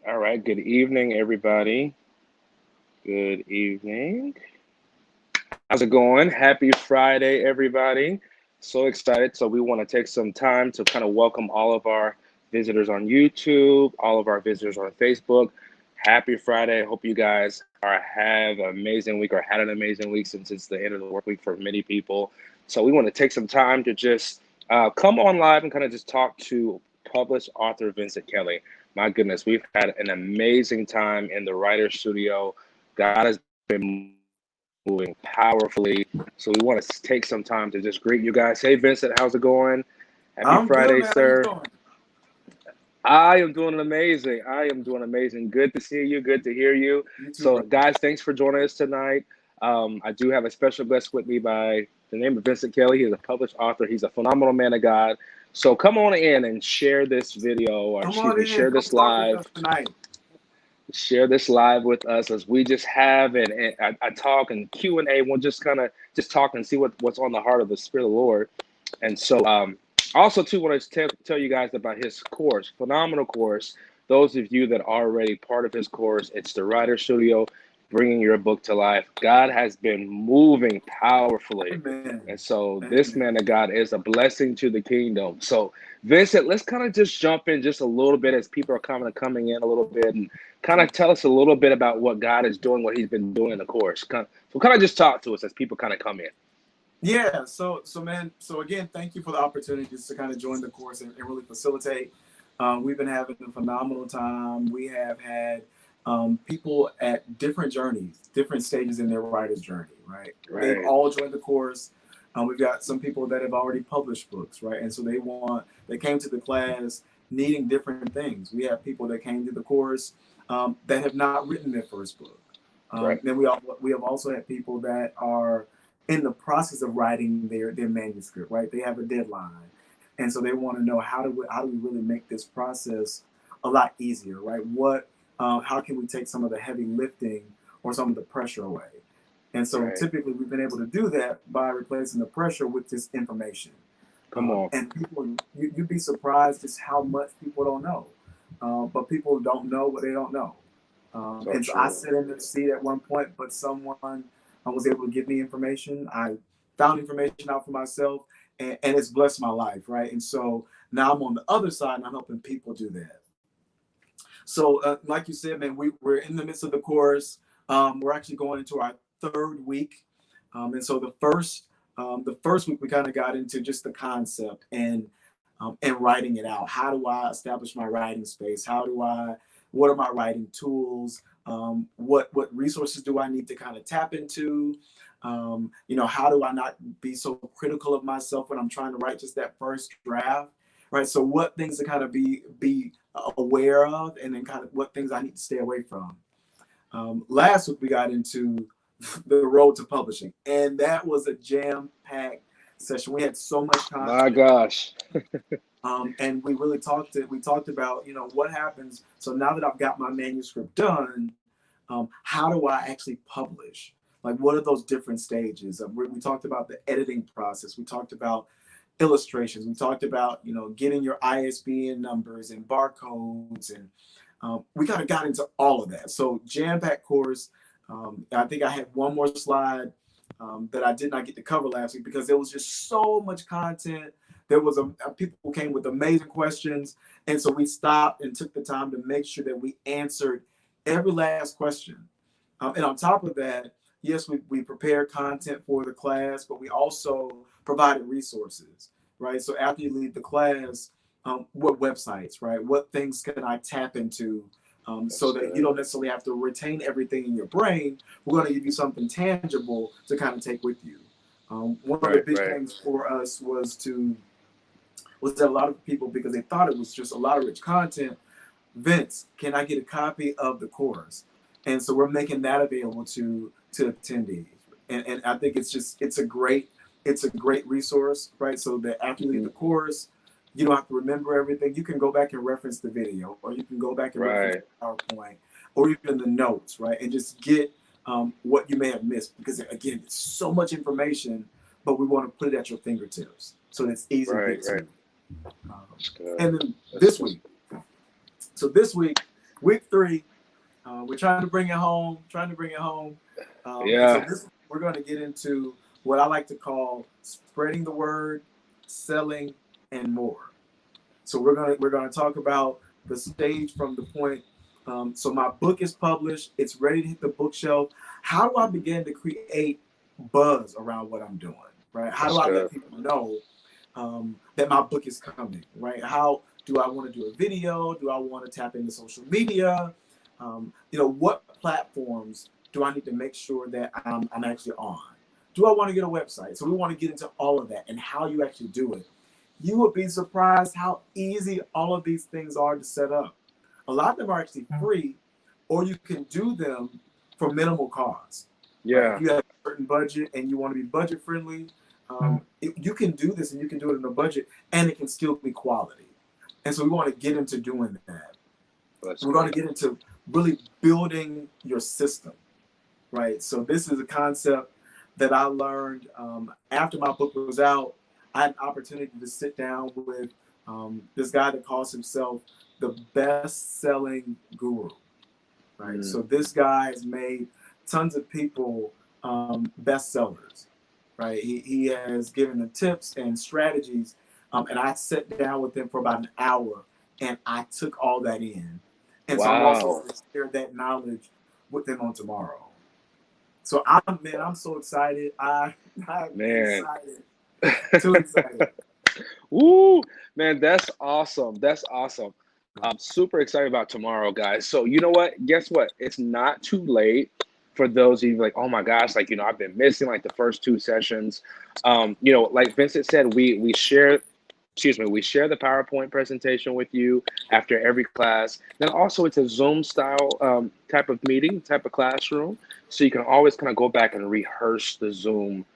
All right. Good evening, everybody. Good evening. How's it going? Happy Friday, everybody. So excited. So, we want to take some time to kind of welcome all of our visitors on YouTube, all of our visitors on Facebook. Happy Friday. Hope you guys have an amazing week or had an amazing week since it's the end of the work week for many people. So, we want to take some time to just come on live and kind of just talk to published author Vincent Kelly. My goodness, we've had an amazing time in the writer's studio. God has been moving powerfully. So we want to take some time to just greet you guys. Hey, Vincent, how's it going? Happy I'm Friday, good, man. How you sir. doing? I am doing amazing. I am doing amazing. Good to see you. Good to hear you. You too, So, bro. guys, thanks for joining us tonight. I do have a special guest with me by the name of Vincent Kelly. He's a published author. He's a phenomenal man of God. So come on in and share this video, or Come excuse on me, in. share Come this talk with live. us tonight. Share this live with us as we just have and I talk and Q&A. We'll just kind of just talk and see what's on the heart of the Spirit of the Lord. And so, also too, want to tell you guys about his course, phenomenal course. Those of you that are already part of his course, it's the Writer Studio, bringing your book to life. God has been moving powerfully, Amen. and so this Amen. man of God is a blessing to the kingdom. So, Vincent, let's kind of just jump in just a little bit as people are coming in a little bit, and kind of tell us a little bit about what God is doing, what He's been doing in the course. So, kind of just talk to us as people kind of come in. Yeah. So, man. So again, thank you for the opportunity just to kind of join the course and really facilitate. We've been having a phenomenal time. We have had people at different journeys, different stages in their writer's journey. Right. They've Right. all joined the course. We've got some people that have already published books, right? And so they came to the class needing different things. We have people that came to the course that have not written their first book. Right. Then we have also had people that are in the process of writing their manuscript, right? They have a deadline, and so they want to know how do we really make this process a lot easier, right? How can we take some of the heavy lifting or some of the pressure away? And so Right. typically we've been able to do that by replacing the pressure with this information. Come on. And people, you'd be surprised just how much people don't know. But people don't know what they don't know. So And so I true. sat in the seat at one point, but someone was able to give me information. I found information out for myself, and it's blessed my life, right? And so now I'm on the other side, and I'm helping people do that. So, like you said, man, we're in the midst of the course. We're actually going into our third week, and so the first week we kind of got into just the concept and writing it out. How do I establish my writing space? What are my writing tools? What resources do I need to kind of tap into? How do I not be so critical of myself when I'm trying to write just that first draft? Right. So what things to kind of be aware of, and then kind of what things I need to stay away from. Last week we got into the road to publishing, and that was a jam-packed session. We had so much My content, gosh. and we talked about what happens. So now that I've got my manuscript done, how do I actually publish? Like, what are those different stages? We talked about the editing process. We talked about illustrations. We talked about getting your ISBN numbers and barcodes, and we kind of got into all of that. So jam-packed course. I think I had one more slide that I did not get to cover last week because there was just so much content. There was people came with amazing questions, and so we stopped and took the time to make sure that we answered every last question. And on top of that, yes, we prepared content for the class, but we also provided resources, right? So after you leave the class, what websites, right? What things can I tap into so That's that you good. don't necessarily have to retain everything in your brain. We're going to give you something tangible to kind of take with you. One of the Right. big Right. things for us was that a lot of people, because they thought it was just a lot of rich content, Vince, can I get a copy of the course? And so we're making that available to attendees. And I think it's a great resource, right? So that after you leave Hmm. the course, you don't have to remember everything. You can go back and reference the video, or you can go back and reference Right. the PowerPoint, or even the notes, right? And just get what you may have missed, because again, it's so much information, but we want to put it at your fingertips so that it's easy to Right. get Right. to. Um, That's good. and then That's this good. week, so this week week 3. We're trying to bring it home, trying to bring it home. And so Yeah. this, we're going to get into what I like to call spreading the word, selling, and more. So we're gonna talk about the stage from the point. So my book is published; it's ready to hit the bookshelf. How do I begin to create buzz around what I'm doing? Right? How do That's I let good. people know that my book is coming? Right? How do I want to do a video? Do I want to tap into social media? What platforms do I need to make sure that I'm actually on? Do I want to get a website? So we want to get into all of that and how you actually do it. You would be surprised how easy all of these things are to set up. A lot of them are actually free, or you can do them for minimal cost. Right? If Yeah. you have a certain budget and you want to be budget friendly, you can do this and you can do it in a budget, and it can still be quality. And so we want to get into doing that. That's We're going to good. get into really building your system, right? So this is a concept that I learned after my book was out. I had an opportunity to sit down with this guy that calls himself the best-selling guru, right? Mm. So this guy has made tons of people bestsellers, right? He has given them tips and strategies, and I sat down with him for about an hour, and I took all that in, and so I'm also Wow. going to share that knowledge with them on tomorrow. So I'm so excited. I'm Man. excited, too excited. Woo, man, that's awesome. That's awesome. I'm super excited about tomorrow, guys. So you know what? Guess what? It's not too late for those of you like, oh my gosh, like I've been missing like the first 2 sessions. Like Vincent said, we share, excuse me, we share the PowerPoint presentation with you after every class. Then also it's a Zoom style type of meeting, type of classroom, so you can always kind of go back and rehearse the Zoom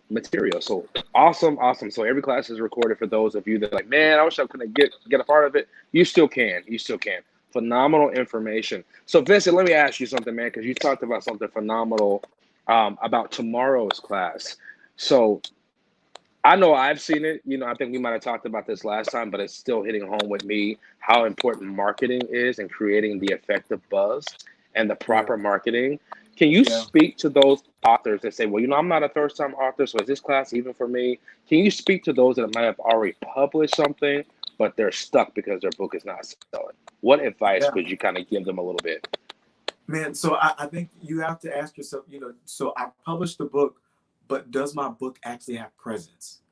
material. So awesome, awesome. So every class is recorded for those of you that are like, man, I wish I could get a part of it. You still can. You still can. Phenomenal information. So Vincent, let me ask you something, man, because you talked about something phenomenal about tomorrow's class. So I know I've seen it. I think we might have talked about this last time, but it's still hitting home with me how important marketing is and creating the effective buzz and the Yeah, proper marketing. Can you yeah. speak to those authors that say, well, I'm not a first time author, so is this class even for me? Can you speak to those that might have already published something, but they're stuck because their book is not selling? What advice Yeah. could you kind of give them a little bit? Man, so I think you have to ask yourself, so I published the book, but does my book actually have presence?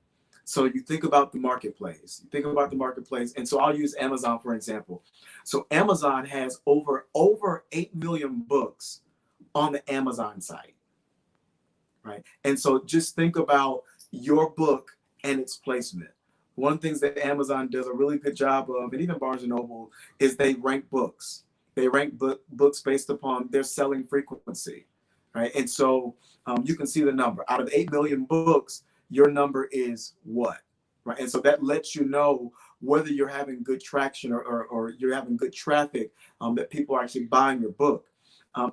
So you think about the marketplace. You think about the marketplace, and so I'll use Amazon for example. So Amazon has over 8 million books on the Amazon site, right? And so just think about your book and its placement. One of the things that Amazon does a really good job of, and even Barnes and Noble, is they rank books. They rank books based upon their selling frequency, right? And so you can see the number. Out of 8 million books, your number is what, right? And so that lets you know whether you're having good traction or you're having good traffic, that people are actually buying your book.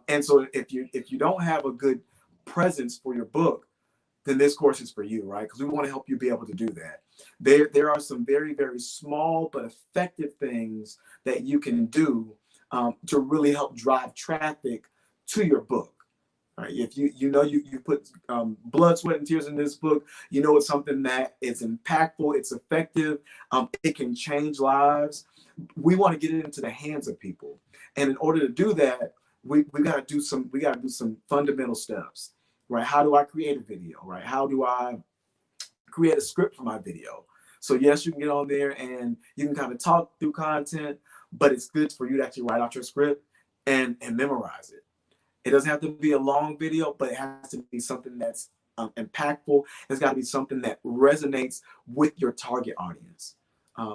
And so if you don't have a good presence for your book, then this course is for you, right? Because we want to help you be able to do that. There are some very, very small but effective things that you can do to really help drive traffic to your book. Right? If you put blood, sweat, and tears in this book, it's something that is impactful, it's effective, it can change lives. We want to get it into the hands of people, and in order to do that, we got to do some fundamental steps, right? How do I create a video, right? How do I create a script for my video? So yes, you can get on there and you can kind of talk through content, but it's good for you to actually write out your script and memorize it. It doesn't have to be a long video, but it has to be something that's impactful. It's got to be something that resonates with your target audience.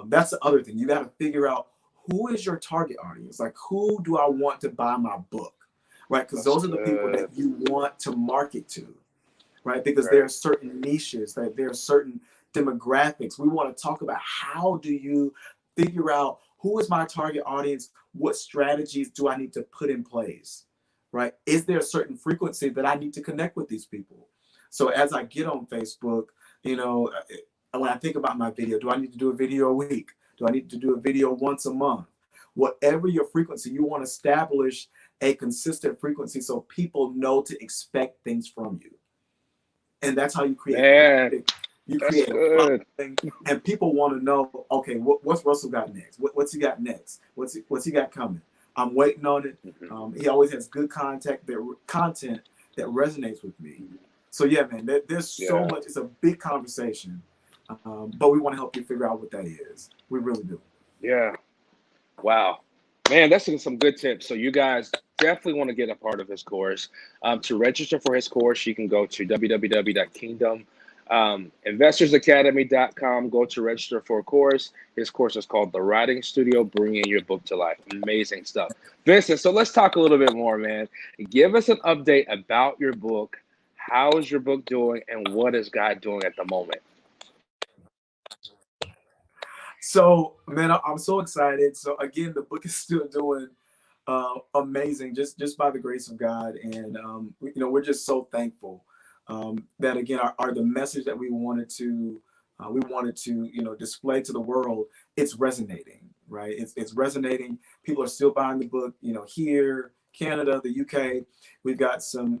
That's the other thing. You got to figure out who is your target audience. Like, who do I want to buy my book, right? Because That's those are the people that good. you want to market to, right? Because there Right. are certain niches, that there are certain demographics. We want to talk about how do you figure out who is my target audience? What strategies do I need to put in place? Right? Is there a certain frequency that I need to connect with these people? So as I get on Facebook, when I think about my video, do I need to do a video a week? Do I need to do a video once a month? whatever your frequency, you want to establish a consistent frequency so people know to expect things from you. And that's how you create Man, traffic. You that's create a good. following, and people want to know, okay, what's Russell got next? What's he got next? What's he got coming? I'm waiting on it. Mhm. He always has good content that resonates with me. So yeah, man, there's so Yeah. much. It's a big conversation, but we want to help you figure out what that is. We really do. Yeah. Wow. Man, that's some good tips. So you guys definitely want to get a part of his course. To register for his course, you can go to www.kingdominvestorsacademy.com. Go to register for a course. His course is called The Writing Studio, Bringing Your Book to Life. Amazing stuff. Vincent, so let's talk a little bit more, man. Give us an update about your book. How is your book doing, and what is God doing at the moment? So, man, I'm so excited. So again, the book is still doing amazing, just by the grace of God, and we're just so thankful that again, our the message that we wanted to display to the world, it's resonating, right? It's resonating. People are still buying the book. Here, Canada, the UK, we've got we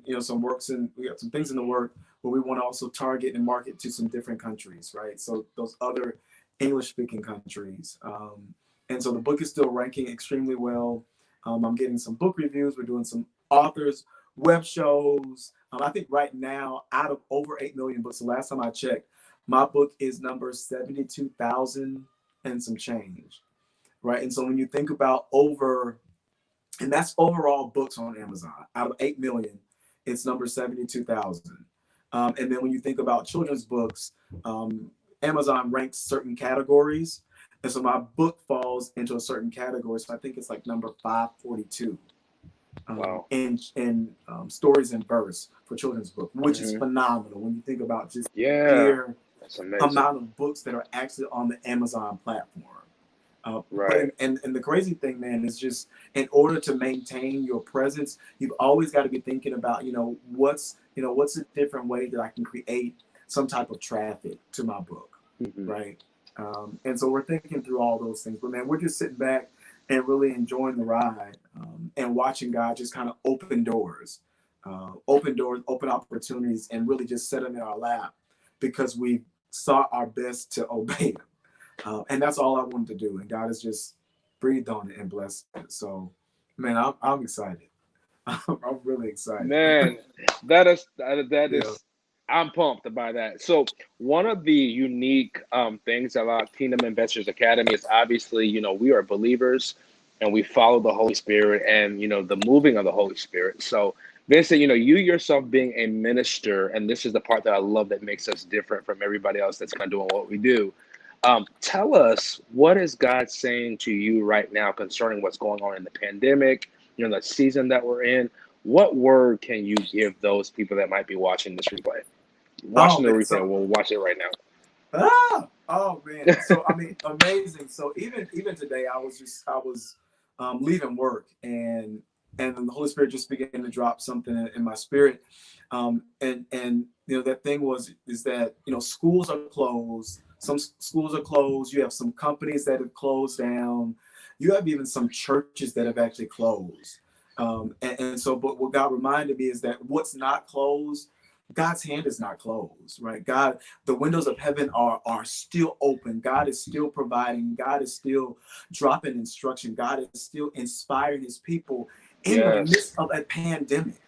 got some things in the work, but we want to also target and market to some different countries, right? So those other English speaking countries. And so the book is still ranking extremely well. I'm getting some book reviews. We're doing some authors, web shows. I think right now, out of over 8 million books, the last time I checked, my book is number 72,000 and some change, right? And so when you think about and that's overall books on Amazon, out of 8 million, it's number 72,000. And then when you think about children's books, Amazon ranks certain categories. And so my book falls into a certain category. So I think it's like number 542 Wow. in stories in verse for children's book, which is Hmm. phenomenal when you think about just the Yeah, sheer that's amazing. amount of books that are actually on the Amazon platform. But Right. and the crazy thing, man, is just in order to maintain your presence, you've always got to be thinking about, what's a different way that I can create some type of traffic to my book, Hmm. right? And so we're thinking through all those things. But man, we're just sitting back and really enjoying the ride, and watching God just kind of open opportunities, and really just set them in our lap because we sought our best to obey Him. And that's all I wanted to do. And God has just breathed on it and blessed it. So, man, I'm excited. I'm really excited. Man, that Yeah. is I'm pumped by that. So one of the unique things about Kingdom Investors Academy is obviously, we are believers and we follow the Holy Spirit and the moving of the Holy Spirit. So Vincent, you yourself being a minister, and this is the part that I love that makes us different from everybody else that's kind of doing what we do. Tell us, what is God saying to you right now concerning what's going on in the pandemic, the season that we're in? What word can you give those people that might be watching this replay? Oh Watching the man. replay, we'll watch it right now. Oh man. So I mean, amazing. So even today, I was leaving work, and then the Holy Spirit just began to drop something in my spirit. And that thing is that schools are closed. Some schools are closed. You have some companies that have closed down. You have even some churches that have actually closed. And so, but what God reminded me is that what's not closed, God's hand is not closed, right? God, the windows of heaven are still open. God is still providing. God is still dropping instruction. God is still inspiring His people in the Yes. midst of a pandemic.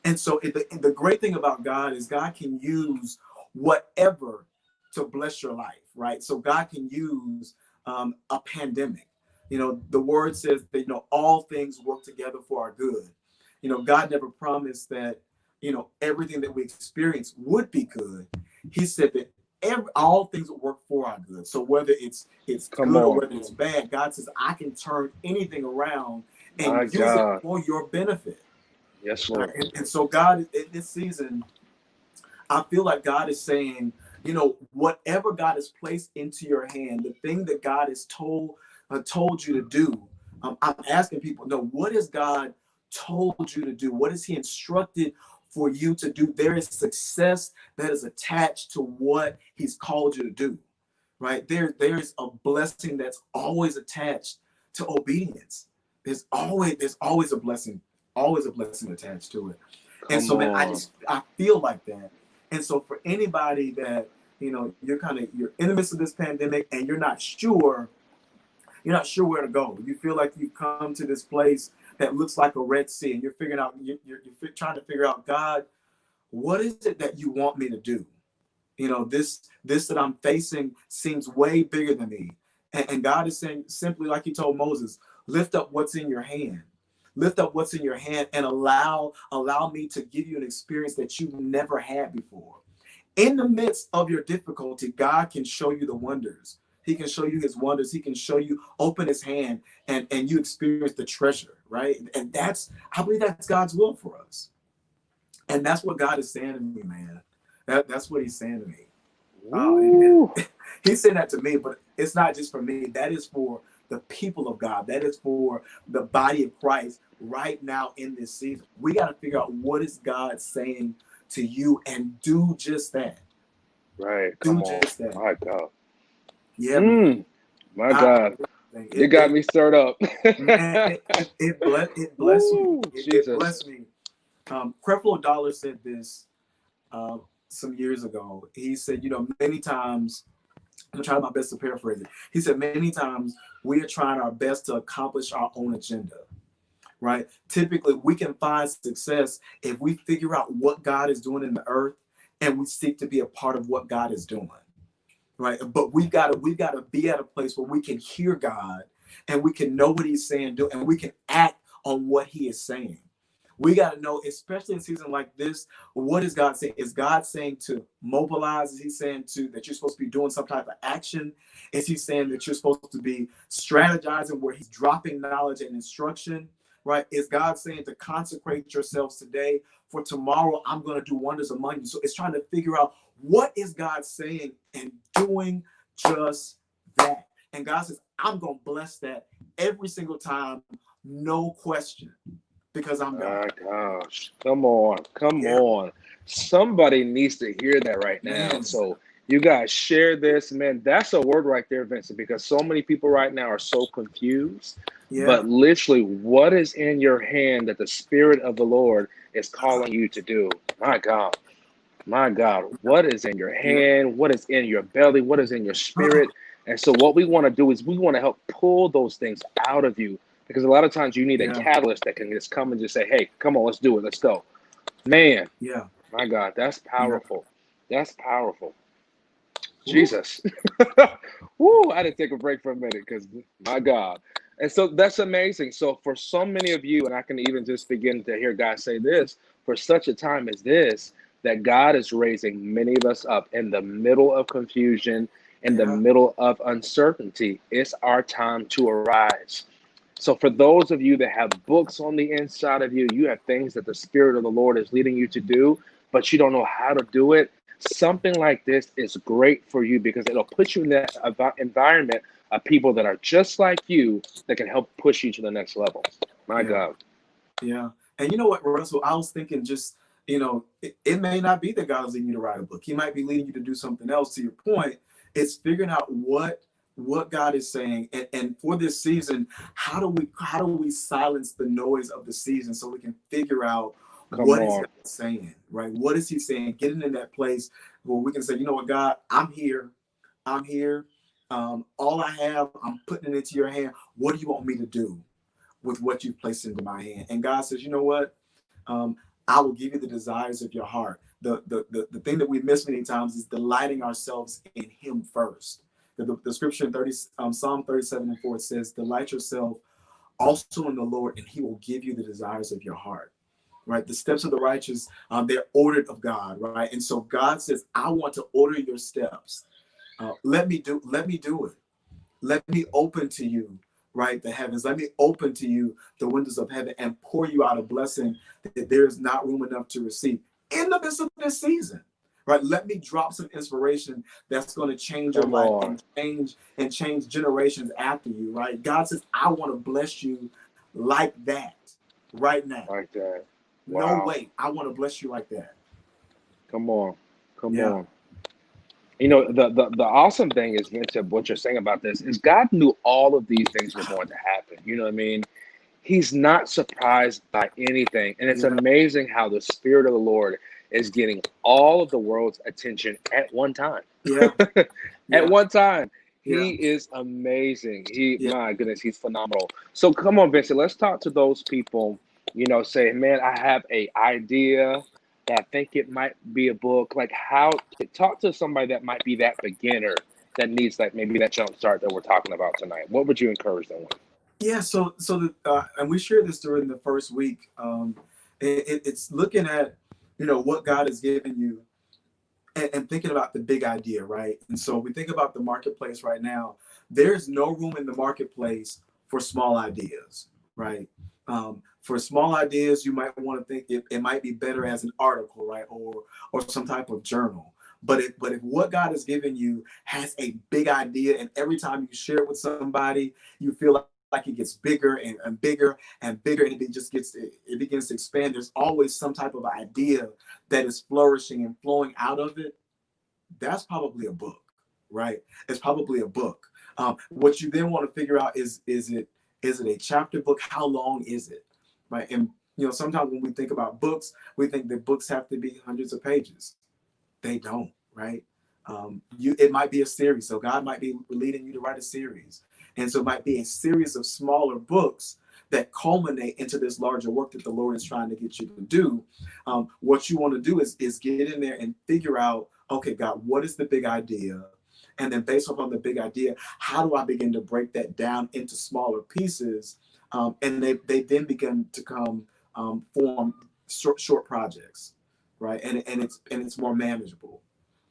And so the great thing about God is God can use whatever to bless your life, right? So God can use a pandemic. The word says that, all things work together for our good. God never promised that, everything that we experience would be good. He said that all things will work for our good. So whether it's Come good or on. whether it's bad, God says, I can turn anything around My and use it God. for your benefit. Yes, Right. Lord. And so God in this season, I feel like God is saying, whatever God has placed into your hand, the thing that God has told you to do. I'm asking people, no, what has God told you to do? What has He instructed for you to do? There is success that is attached to what He's called you to do, right? There's a blessing that's always attached to obedience. There's always a blessing attached to it. And Come so, man, on. I feel like that. And so for anybody that, you're in the midst of this pandemic and you're not sure where to go. You feel like you've come to this place that looks like a Red Sea, and you're trying to figure out, God, what is it that you want me to do? This that I'm facing seems way bigger than me. And God is saying simply, like he told Moses, lift up what's in your hand. Lift up what's in your hand and allow me to give you an experience that you've never had before. In the midst of your difficulty, God can show you the wonders. He can show you his wonders. He can show you, open his hand, and you experience the treasure, right? And I believe that's God's will for us. And that's what God is saying to me, man. That's what he's saying to me. He said that to me, but it's not just for me. That is for the people of God. That is for the body of Christ right now in this season. We got to figure out what is God saying to you and do just that. Right. Do Come on. just that. My God. Yeah, man. My God. You got me stirred up. Man, it blessed me. Woo, It Jesus. blessed me. Creflo Dollar said this some years ago. He said, many times, I'm trying my best to paraphrase it. He said, many times we are trying our best to accomplish our own agenda, right? Typically, we can find success if we figure out what God is doing in the earth and we seek to be a part of what God is doing, right? But we've got to be at a place where we can hear God and we can know what he's saying, and we can act on what he is saying. We got to know, especially in a season like this, what is God saying? Is God saying to mobilize? Is he saying that you're supposed to be doing some type of action? Is he saying that you're supposed to be strategizing where he's dropping knowledge and instruction? Right? Is God saying to consecrate yourselves today for tomorrow? I'm going to do wonders among you. So it's trying to figure out what is God saying and doing just that. And God says, I'm going to bless that every single time, no question. Because I'm God. My gosh. Come on. Come Yeah. on. Somebody needs to hear that right now. Man. So you guys share this, man. That's a word right there, Vincent, because so many people right now are so confused. Yeah. But literally, what is in your hand that the Spirit of the Lord is calling you to do? My God. My God. What is in your Yeah. hand? What is in your belly? What is in your spirit? And so what we want to do is we want to help pull those things out of you, because a lot of times you need a Yeah. catalyst that can just come and just say, hey, come on, let's do it. Let's go. Man, Yeah. my God, that's Yeah. powerful. That's powerful. Ooh. Jesus. Woo, I had to take a break for a minute because my God. And so that's amazing. So for so many of you, and I can even just begin to hear God say this, for such a time as this, that God is raising many of us up in the middle of confusion, in the Yeah. middle of uncertainty. It's our time to arise. So for those of you that have books on the inside of you, you have things that the Spirit of the Lord is leading you to do, but you don't know how to do it. Something like this is great for you because it'll put you in that environment of people that are just like you that can help push you to the next level. My Yeah. God. Yeah. And you know what, Russell? I was thinking just, it may not be that God is leading you to write a book. He might be leading you to do something else. To your point, it's figuring out what God is saying. And for this season, how do we silence the noise of the season so we can figure out Come what is on. God saying, right? What is he saying? Getting in that place where we can say, you know what, God, I'm here. I'm here. All I have, I'm putting it into your hand. What do you want me to do with what you've placed into my hand? And God says, you know what? I will give you the desires of your heart. The thing that we miss many times is delighting ourselves in him first. The scripture in Psalm 37:4 says, delight yourself also in the Lord, and he will give you the desires of your heart. Right? The steps of the righteous, they're ordered of God, right? And so God says, I want to order your steps. Let me do it. Let me open to you, right, the heavens. Let me open to you the windows of heaven and pour you out a blessing that there is not room enough to receive in the midst of this season. Right. Let me drop some inspiration that's going to change your Come life on. and change generations after you. Right. God says, I want to bless you like that right now. Like that. No Wow. way. I want to bless you like that. Come on. Come Yeah. on. The awesome thing is, Vincent, what you're saying about this is God knew all of these things were going to happen. You know what I mean? He's not surprised by anything. And it's Yeah, amazing how the Spirit of the Lord is getting all of the world's attention at one time. yeah, At yeah, one time. yeah, He is amazing. yeah. My goodness, he's phenomenal. So come on, Vincent, let's talk to those people, say, man, I have a idea that I think it might be a book. Like how talk to somebody that might be that beginner that needs like maybe that jump start that we're talking about tonight. What would you encourage them with? Yeah, and we shared this during the first week. It's looking at, what God has given you, and thinking about the big idea, right? And so we think about the marketplace right now. There's no room in the marketplace for small ideas, right? For small ideas, you might want to think it might be better as an article, right, or some type of journal. But if what God has given you has a big idea, and every time you share it with somebody, you feel like it gets bigger and bigger and bigger, and it begins to expand. There's always some type of idea that is flourishing and flowing out of it. That's probably a book, right? It's probably a book. What you then want to figure out is it a chapter book? How long is it, right? And sometimes when we think about books, we think that books have to be hundreds of pages. They don't, right? It might be a series, so God might be leading you to write a series, and so it might be a series of smaller books that culminate into this larger work that the Lord is trying to get you to do. What you want to do is get in there and figure out, okay, God, what is the big idea? And then based upon the big idea, how do I begin to break that down into smaller pieces? And they then begin to come form short projects, right? And it's more manageable,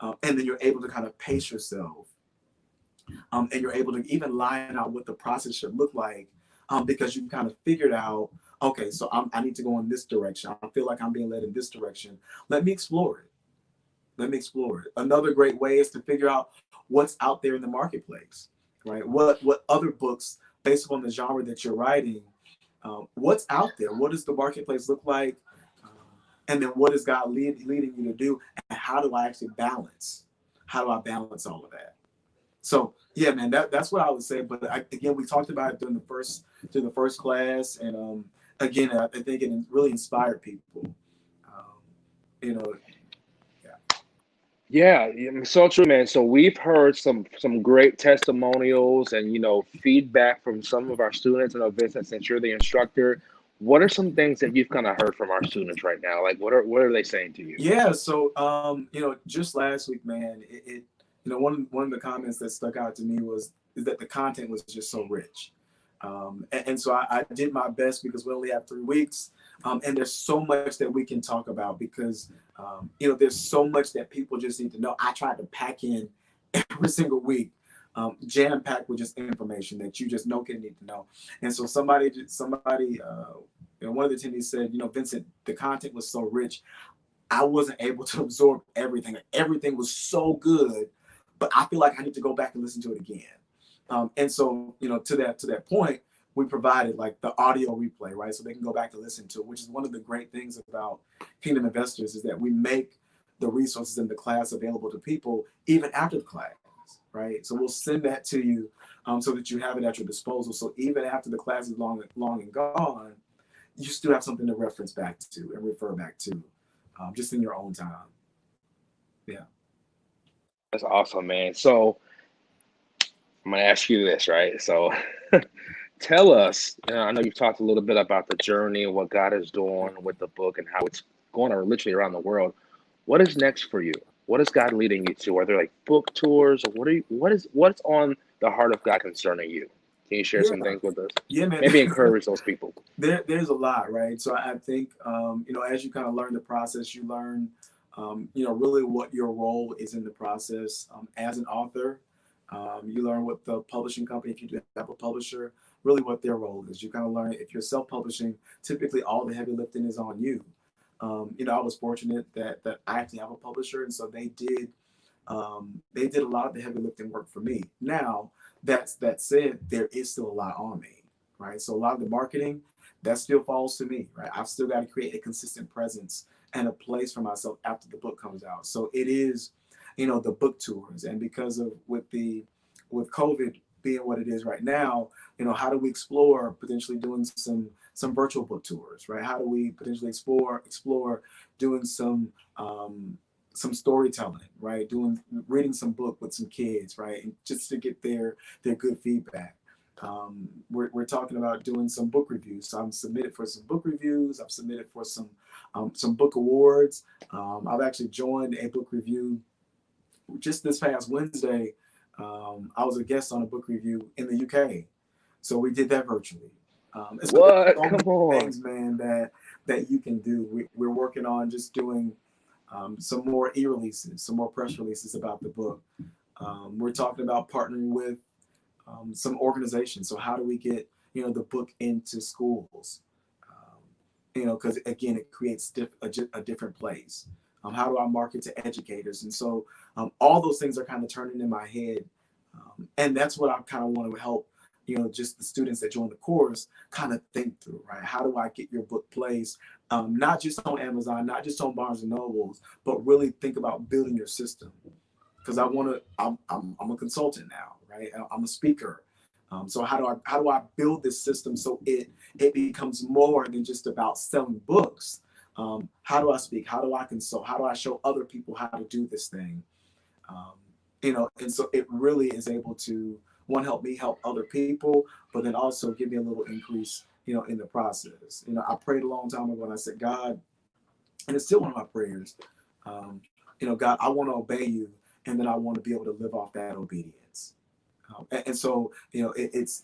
and then you're able to kind of pace yourself, and you're able to even line out what the process should look like, because you kind of figured out, okay, so I need to go in this direction. I feel like I'm being led in this direction. Let me explore it. Let me explore it. Another great way is to figure out what's out there in the marketplace, right? What other books, based upon the genre that you're writing, what's out there? What does the marketplace look like? Um, and then what is God leading you to do? And how do I actually balance? How do I balance all of that? So yeah, man, that's what I would say. But again, we talked about it during the first class, and again, I think it really inspired people. Um, you know, yeah. Yeah, so true, man. So we've heard some great testimonials and feedback from some of our students. And Vincent, since you're the instructor, what are some things that you've kind of heard from our students right now? Like, what are they saying to you? Yeah, so just last week, man, one of the comments that stuck out to me is that the content was just so rich, and so I did my best because we only have 3 weeks, and there's so much that we can talk about because there's so much that people just need to know. I tried to pack in every single week, jam packed with just information that you just know can need to know, and so somebody. One of the attendees said, Vincent, the content was so rich. I wasn't able to absorb everything. Everything was so good, but I feel like I need to go back and listen to it again. And so, to that point, we provided like the audio replay, right? So they can go back and listen to it, which is one of the great things about Kingdom Investors is that we make the resources in the class available to people even after the class, right? So we'll send that to you, so that you have it at your disposal. So even after the class is long and gone, you still have something to reference back to and refer back to, just in your own time. Yeah. That's awesome, man. So I'm gonna ask you this, right? So tell us. I know you've talked a little bit about the journey and what God is doing with the book and how it's going literally around the world. What is next for you? What is God leading you to? Are there like book tours, or what's on the heart of God concerning you? Can you share some Yeah. things with us? Yeah, man. Maybe encourage those people. There's a lot, right? So I think, as you kind of learn the process, you learn, really what your role is in the process, as an author. You learn what the publishing company, if you do have a publisher, really what their role is. You kind of learn if you're self-publishing, typically all the heavy lifting is on you. I was fortunate that I actually have a publisher, and so they did a lot of the heavy lifting work for me. Now, that said, there is still a lot on me, right? So a lot of the marketing that still falls to me, right? I've still got to create a consistent presence and a place for myself after the book comes out. So it is, the book tours. And because of with COVID being what it is right now, how do we explore potentially doing some virtual book tours, right? How do we potentially explore doing some storytelling, right? Reading some book with some kids, right? And just to get their good feedback. We're talking about doing some book reviews. So I'm submitted for some book reviews. I've submitted for some book awards. I've actually joined a book review just this past Wednesday. I was a guest on a book review in the UK, so we did that virtually. So there's What? so Come many on. things, man, that you can do. We're working on just doing some more e-releases, some more press releases about the book. We're talking about partnering with some organizations. So how do we get the book into schools? Because again, it creates a different place. How do I market to educators? And so all those things are kind of turning in my head, and that's what I kind of want to help just the students that join the course kind of think through, right? How do I get your book placed, not just on Amazon, not just on Barnes and Nobles, but really think about building your system. Because I'm a consultant now, right? I'm a speaker. So how do I build this system so it becomes more than just about selling books? How do I speak? How do I consult? How do I show other people how to do this thing? Um, and so it really is able to one help me help other people, but then also give me a little increase, in the process. I prayed a long time ago and I said, God, and it's still one of my prayers. God, I want to obey you, and then I want to be able to live off that obedience. And so it's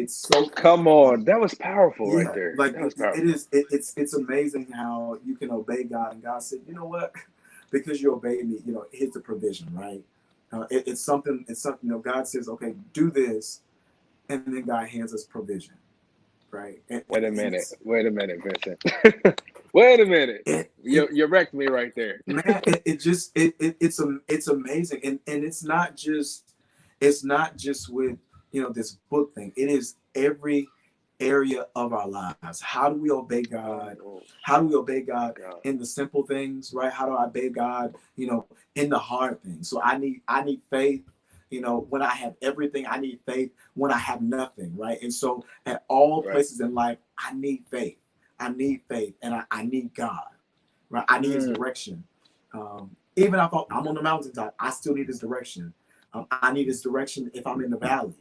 so Come on. That was powerful right yeah, there. like That was it powerful. is. It's amazing how you can obey God, and God said, you know what? Because you obey me, here's the provision, right? It's something. It's something. God says, okay, do this, and then God hands us provision, right? Wait a And minute. Wait a minute, Vincent. Wait a minute. it, it You wrecked me right there. man, it just it's amazing, and it's not just with this book thing. It is every area of our lives. How do we obey God? Oh How do we obey my God God. in the simple things, right? How do I obey God, in the hard things? So I need faith. When I have everything, I need faith. When I have nothing, right? And so at all Right. places in life, I need faith. I need faith, and I need God, right? I need His Mm, direction. Even if I'm on the mountaintop, I still need His direction. I need His direction if I'm in the valley,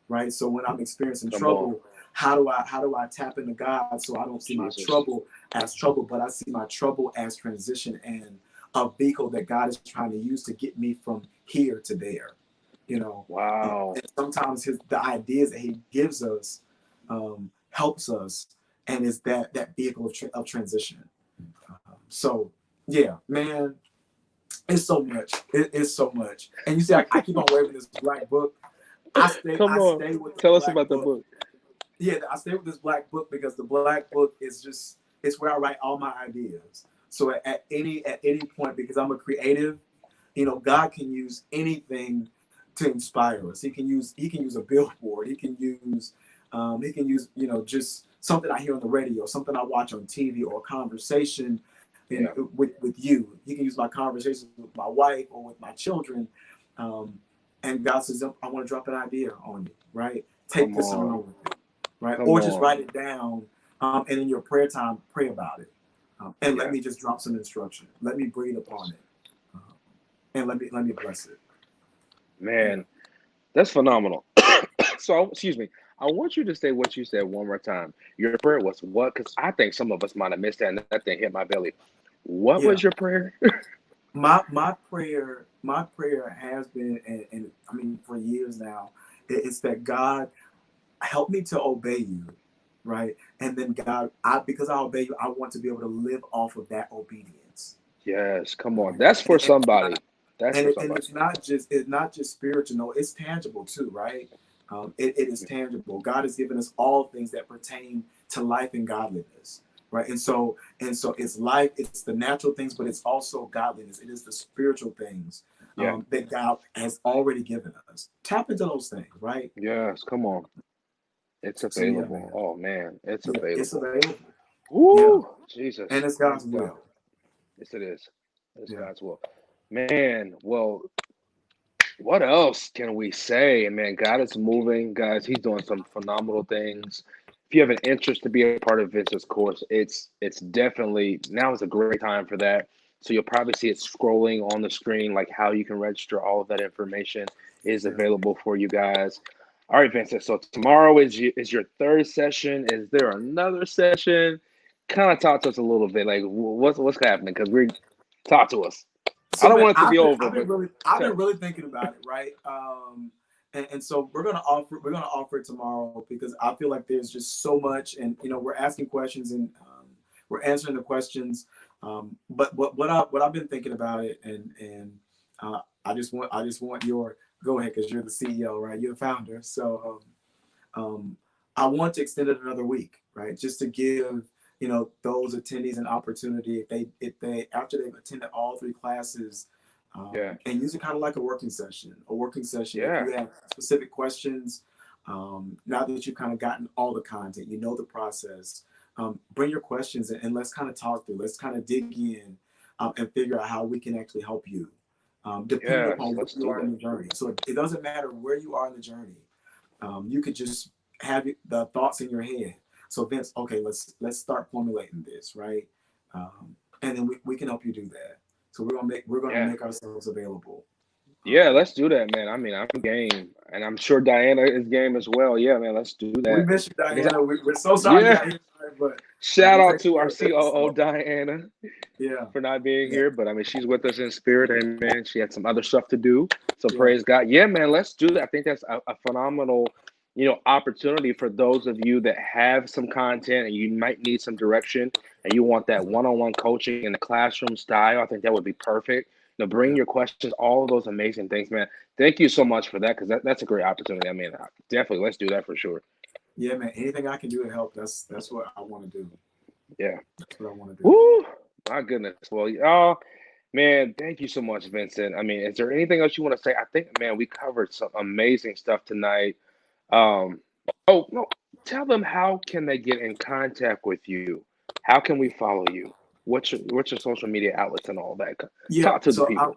right? So when I'm experiencing come on. trouble, how do I tap into God so I don't see my Jesus. trouble as trouble, but I see my trouble as transition and a vehicle that God is trying to use to get me from here to there. Wow. And sometimes the ideas that He gives us helps us, and is that vehicle of transition. So yeah, man, it's so much. It's so much. And you see, I keep on waving this black book. I stay Come I on. stay with the Tell us black about the book. book. Yeah, I stay with this black book because the black book is just it's where I write all my ideas. So at any point, because I'm a creative, God can use anything to inspire us. He can use a billboard. He can use just something I hear on the radio, something I watch on TV, or a conversation Yeah. with you. He can use my conversations with my wife or with my children. Um, and God says, I want to drop an idea on you, right? Take Come this and run on. with it, right? Come Or just on. write it down, and in your prayer time, pray about it, and let Yeah. me just drop some instruction. Let me breathe upon it, um, and let me bless it. Yeah, Man, that's phenomenal. So, excuse me. I want you to say what you said one more time. Your prayer was what? Because I think some of us might have missed that and that thing hit my belly. What was yeah. your prayer? My prayer has been, and I mean for years now, it's that God help me to obey you, right? And then God, because I obey you, I want to be able to live off of that obedience, Yes, come on. right? That's for And, somebody. That's for and somebody. it's not just spiritual, no, it's tangible too, right? It is tangible. God has given us all things that pertain to life and godliness, right? And so it's life, it's the natural things, but it's also godliness. It is the spiritual things Yeah. that God has already given us. Tap into those things, right? Yes, come on. It's So yeah, available. man, Oh man, it's yeah, it's available. available. Yeah, Woo! and Jesus, it's my God's God. will. Yes, it is. It's Yeah, God's will. Man, well, what else can we say? Man, God is moving, guys. He's doing some phenomenal things. If you have an interest to be a part of Vince's course, it's definitely now is a great time for that. So you'll probably see it scrolling on the screen, like how you can register. All of that information is Yeah. available for you guys. All right, Vincent. So tomorrow is your third session. Is there another session? Kind of talk to us a little bit. Like what's happening? Because we talk to us. I So don't man, want it to be over, but I've been tell really thinking about it, right? And so we're gonna offer it tomorrow because I feel like there's just so much, and we're asking questions and we're answering the questions. But what I've been thinking about it, and I just want your go ahead because you're the CEO, right? You're the founder, so I want to extend it another week, right? Just to give those attendees an opportunity if they after they've attended all three classes, yeah, and use it kind of like a working session. A working session. If yeah, you have specific questions, now that you've kind of gotten all the content, you know the process. Bring your questions and let's kind of talk through. Let's kind of dig in and figure out how we can actually help you, depending yes. upon where Let's you do are in that. the journey. So it doesn't matter where you are in the journey. You could just have the thoughts in your head. So Vince, okay, let's start formulating this, right? And then we can help you do that. So we're gonna Yeah. make ourselves available. Yeah, Um, let's do that, man. I mean, I'm game, and I'm sure Diana is game as well. Yeah, man, let's do we that. miss you, Because Diana. We're so sorry you yeah, got hit, but shout we're out taking to care our of business. COO So Diana yeah, for not being yeah, here, but I mean, she's with us in spirit. Amen. She had some other stuff to do, so yeah, praise God. Yeah, man, let's do that. I think that's a phenomenal, opportunity for those of you that have some content and you might need some direction and you want that one-on-one coaching in the classroom style. I think that would be perfect. Bring yeah, your questions, all of those amazing things, man. Thank you so much for that because that's a great opportunity. I mean, definitely, let's do that for sure. yeah, man. Anything I can do to help, that's what I want to do. Yeah. That's what I want to do. Woo! My goodness. Well, y'all, man, thank you so much, Vincent. I mean, is there anything else you want to say? I think, man, we covered some amazing stuff tonight. Um, oh no, tell them how can they get in contact with you? How can we follow you? What's your social media outlets and all that? Yep. Talk to the people.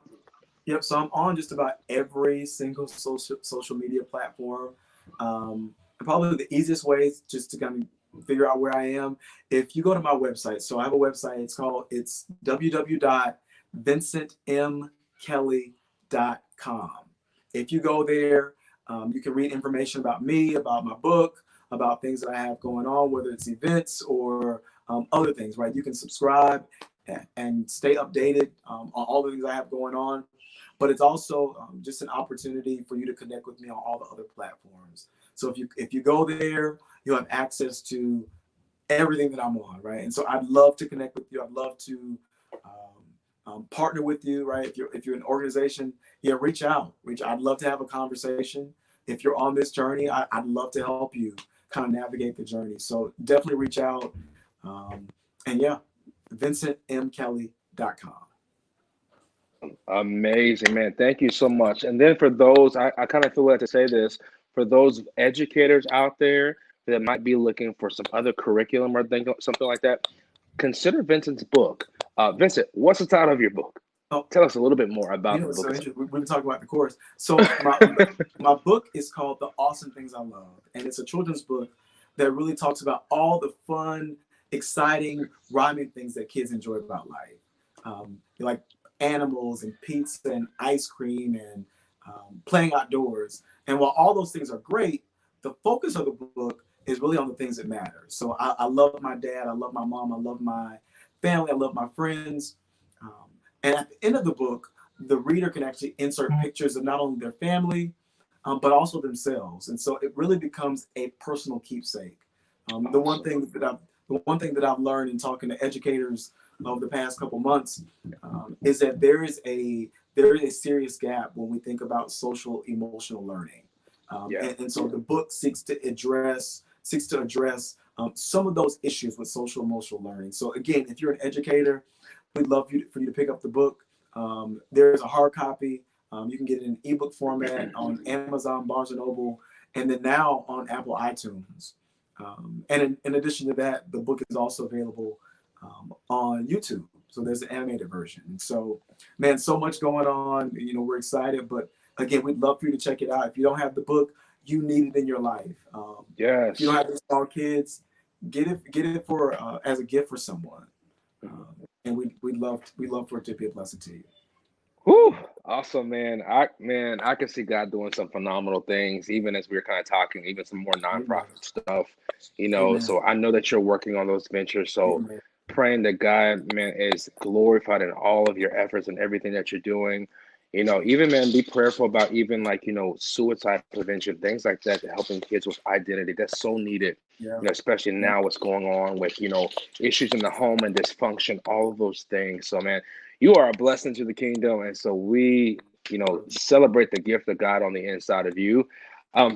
Yep. So I'm on just about every single social media platform. Probably the easiest way is just to kind of figure out where I am. If you go to my website, so I have a website. It's www.vincentmkelly.com. If you go there, you can read information about me, about my book, about things that I have going on, whether it's events or other things. Right? You can subscribe and stay updated on all the things I have going on. But it's also just an opportunity for you to connect with me on all the other platforms. So if you go there, you'll have access to everything that I'm on, right? And so I'd love to connect with you. I'd love to partner with you, right? If you're an organization, yeah, reach out. I'd love to have a conversation. If you're on this journey, I'd love to help you kind of navigate the journey. So definitely reach out. And yeah, vincentmkelly.com. Awesome. Amazing, man. Thank you so much. And then for those, I kind of feel like to say this, for those educators out there that might be looking for some other curriculum or something like that, consider Vincent's book. Vincent, what's the title of your book? Oh, Tell us a little bit more about the it's book so itself. interesting. We've been talking about the course. So my book is called The Awesome Things I Love, and it's a children's book that really talks about all the fun, exciting, rhyming things that kids enjoy about life, like animals and pizza and ice cream and playing outdoors. And while all those things are great, the focus of the book is really on the things that matter. So I love my dad, I love my mom, I love my family, I love my friends. Um, and at the end of the book, the reader can actually insert pictures of not only their family, but also themselves. And so it really becomes a personal keepsake. The one Awesome. thing that I've learned in talking to educators over the past couple months is that there is a serious gap when we think about social emotional learning. Yeah. And so the book seeks to address some of those issues with social emotional learning. So again, if you're an educator, we'd love for you to pick up the book. There's a hard copy. You can get it in ebook format on Amazon, Barnes and Noble, and then now on Apple iTunes. And in addition to that, the book is also available on YouTube. So there's the animated version. And so, man, so much going on. We're excited, but again, we'd love for you to check it out. If you don't have the book, you need it in your life. If you don't Yes. have any small kids, get it for as a gift for someone. And we love for it to be a blessing to you. Whew, awesome, man. I can see God doing some phenomenal things, even as we were kind of talking, even some more Amen. nonprofit stuff, Amen. So I know that you're working on those ventures. So Amen. praying that God, man, is glorified in all of your efforts and everything that you're doing. Even man, be prayerful about even like, suicide prevention, things like that, to helping kids with identity. That's so needed, Yeah. especially Yeah. now what's going on with, issues in the home and dysfunction, all of those things. So man, you are a blessing to the kingdom. And so we, celebrate the gift of God on the inside of you.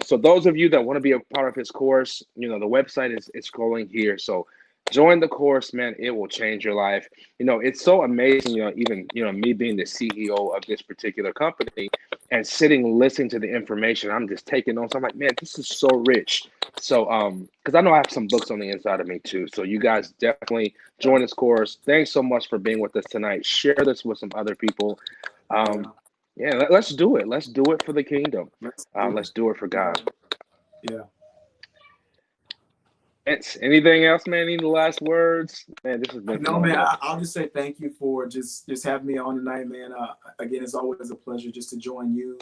So those of you that want to be a part of his course, the website is scrolling here. So join the course, man. It will change your life. It's so amazing, even, me being the CEO of this particular company and sitting, listening to the information. I'm just taking notes. I'm like, man, this is so rich. So, because I know I have some books on the inside of me too. So you guys definitely join this course. Thanks so much for being with us tonight. Share this with some other people. Yeah. Um, yeah, let's do it. Let's do it for the kingdom. Let's do it. Let's do it for Yeah. God. Yeah. Anything else, man? Any last words? Man, this has been No, man, phenomenal. I'll just say thank you for just having me on tonight, man. Again, it's always a pleasure just to join you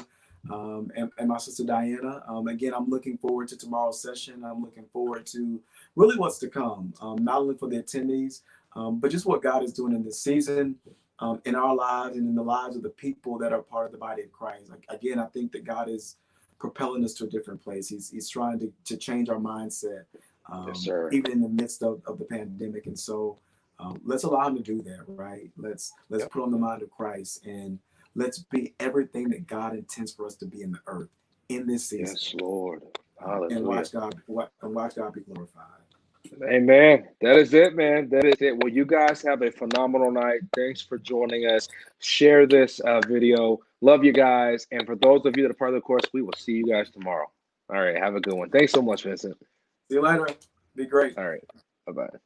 and my sister Diana. Again, I'm looking forward to tomorrow's session. I'm looking forward to really what's to come, not only for the attendees, but just what God is doing in this season, in our lives and in the lives of the people that are part of the body of Christ. Like, again, I think that God is propelling us to a different place. He's trying to change our mindset, Yes, sir. even in the midst of the pandemic. And so let's allow him to do that, right? Let's Yep. put on the mind of Christ and let's be everything that God intends for us to be in the earth in this season, Yes, Lord. and Hallelujah. watch God be glorified. Amen. That is it, man. That is it. Well, you guys have a phenomenal night. Thanks for joining us. Share this video. Love you guys. And for those of you that are part of the course, we will see you guys tomorrow. All right. Have a good one. Thanks so much, Vincent. See you later. Be great. All right. Bye bye.